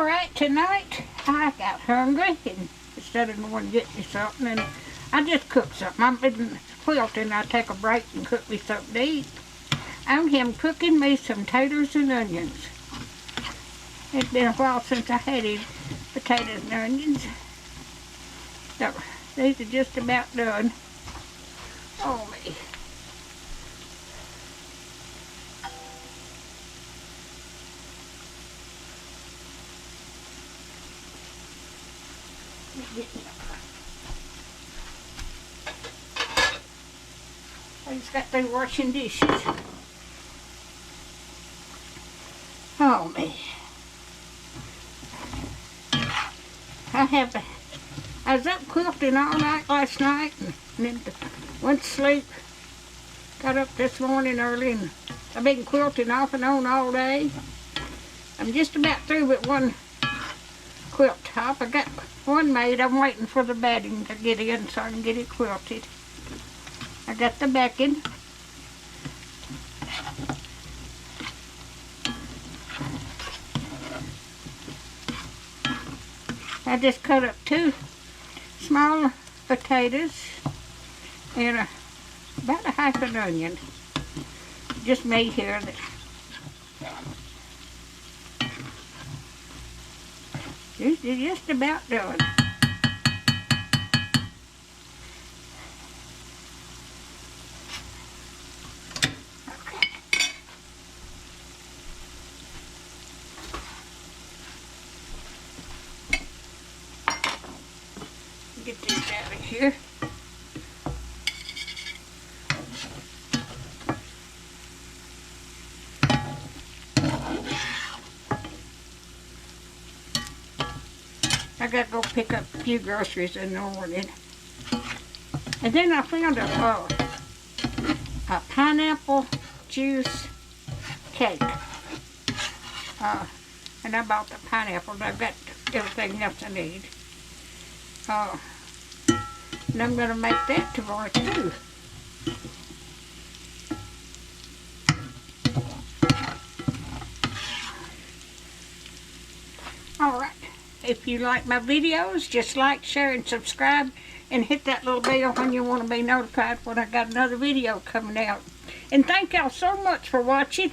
Alright, tonight I got hungry and instead of going to get me something, and I just cooked something. I've been quilting. I take a break and cook me something to eat. I'm cooking me some taters and onions. It's been a while since I had any potatoes and onions. So these are just about done. Oh me. I just got through washing dishes. Oh me. I was up quilting all night last night and then went to sleep. Got up this morning early and I've been quilting off and on all day. I'm just about through with one quilt top. I got one made. I'm waiting for the batting to get in so I can get it quilted. I got the backing. I just cut up 2 small potatoes and about a half an onion. Just me here. This is just about done. Get these out of here. I gotta go pick up a few groceries in the morning. And then I found a pineapple juice cake. And I bought the pineapple, but I've got everything else I need. And I'm going to make that tomorrow too. Alright, if you like my videos, just like, share, and subscribe. And hit that little bell when you want to be notified when I got another video coming out. And thank y'all so much for watching.